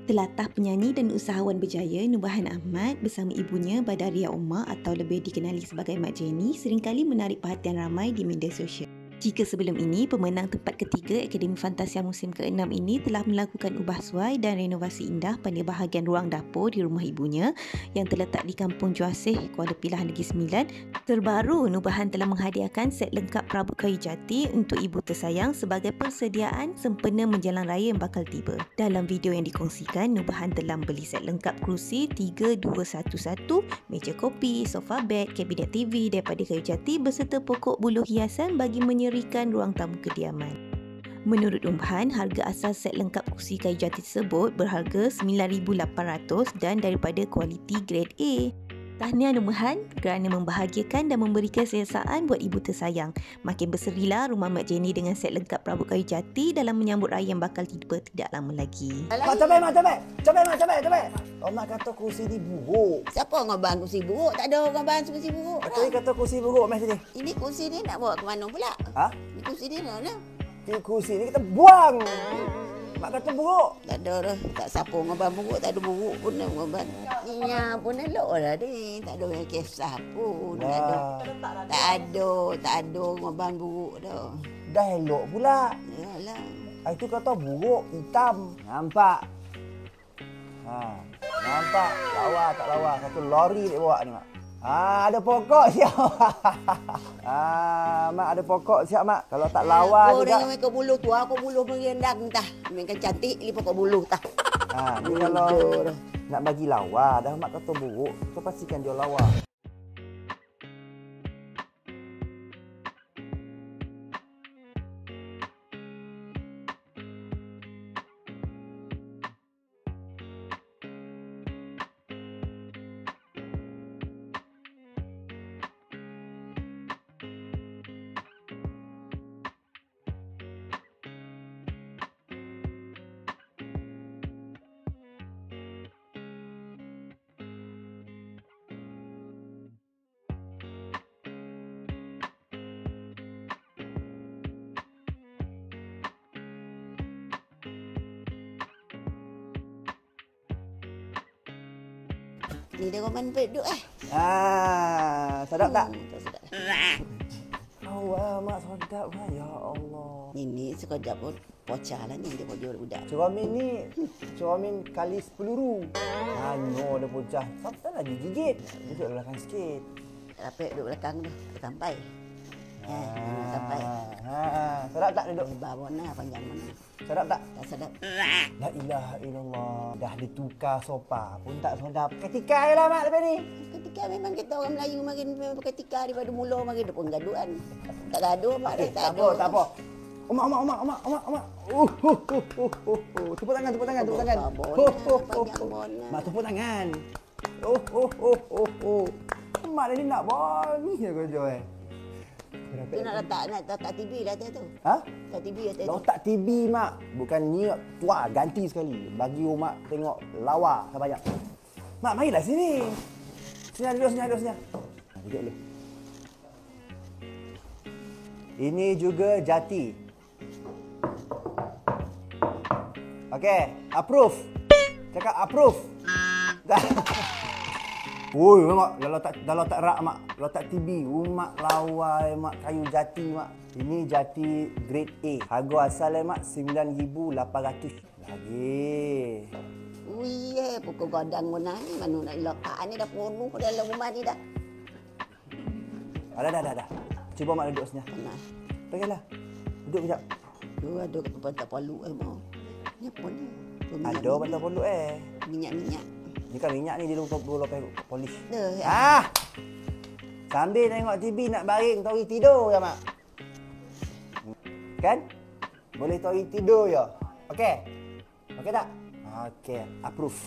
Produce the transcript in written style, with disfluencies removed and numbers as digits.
Telatah penyanyi dan usahawan berjaya Nubahan Ahmad bersama ibunya Badaria Omar atau lebih dikenali sebagai Mak Jenny seringkali menarik perhatian ramai di media sosial. Jika sebelum ini, pemenang tempat ketiga Akademi Fantasia musim ke-6 ini telah melakukan ubah suai dan renovasi indah pada bahagian ruang dapur di rumah ibunya yang terletak di Kampung Juasih, Kuala Pilah Negeri Sembilan, terbaru Nubahan telah menghadiahkan set lengkap perabot kayu jati untuk ibu tersayang sebagai persediaan sempena menjelang raya yang bakal tiba. Dalam video yang dikongsikan, Nubahan telah membeli set lengkap kerusi 3211, meja kopi, sofa bed, kabinet TV daripada kayu jati beserta pokok buluh hiasan bagi menyerikan ruang tamu kediaman. Menurut Nubahan, harga asal set lengkap kursi kayu jati tersebut berharga RM9,800 dan daripada kualiti grade A. Tahniah Nubahan kerana membahagiakan dan memberikan selesaan buat ibu tersayang. Makin berserilah rumah Mak Jenny dengan set lengkap perabot kayu jati dalam menyambut raya yang bakal tiba tidak lama lagi. Mak cabai. Mak kata kursi ni buruk. Siapa ngabang kursi buruk? Tak ada orang ngabang kursi buruk. Betul kata kursi buruk Mas ni. Ini kursi ni nak bawa ke mana pula? Ha? Ini kursi ni mana? Kursi ni kita buang. Mak kata buruk. Tak ada dah. Tak siapa ngabang buruk. Tak ada buruk pun nak ngabang. Niya pun elok lah ni. Tak ada yang kisah pun. Tak ada ngabang buruk dah. Dah elok pula. Yalah. Itu kata buruk, hitam. Nampak? Ha. Nampak? Lawa tak lawa. Satu lori dia bawa ni, Mak. Ada pokok siap. Mak ada pokok siap, Mak. Kalau tak lawa juga. Orang yang ke buluh tu, aku buluh merendang tah. Memang cantik ni pokok buluh tah. Ni kalau nak bagi lawa, dah Mak kata buruk, tu pastikan dia lawa. Ni dia roman duduk Sedap tak? Tak sedap. Mak sedap lah. Ya Allah. Ini sekejap pun pocah lah ni dia jual budak. Curamin ni, curamin kali 10 no, dia pecah. Sampai lagi gigit. Duduk belakang sikit. Rapek duduk belakang tu. Tak sampai. Sampai. Sedap tak duduk? Lebar mana, panjang mana. Sedap tak? Tak sedap. La ilaha illallah. Dah ditukar sofa pun tak sedap. Ketika je lah Mak lepas ni. Ketika memang kita orang Melayu makin ketika daripada mula makin depan gaduhan. Tak gaduh Mak dah tak ada. Tak apa. Mak. Tepuk tangan. Mak tepuk tangan. Mak ni nak bani je kerja Tu nak letak TV dah tu. Ha? Tak TV atas tu. Letak TV Mak. Bukan ni tua ganti sekali. Bagi Mak tengok lawa sebanyak. Mak marilah sini. Sini duduk. Duduk dulu. Ini juga jati. Okey, approve. Cakap approve. Oi, Mak, kalau tak rak Mak, kalau tak TV, Mak lawai Mak kayu jati Mak. Ini jati grade A. Harga asalnya Mak 9,800. Lagi. Pukul godang mana ni mana nak letak ni dah penuh dalam rumah ni dah. Dah. Cuba Mak duduk sini. Panas. Pergilah. Duduk sekejap. Tu ada bantal poluk Mak. Ni apa ni? Ada bantal poluk Minyak. Ni kan minyak ni dia lupa polis. Dah. Sambil tengok TV nak baring tori tidur je Mak. Kan? Boleh tori tidur je. Okey? Okey tak? Okey, approve.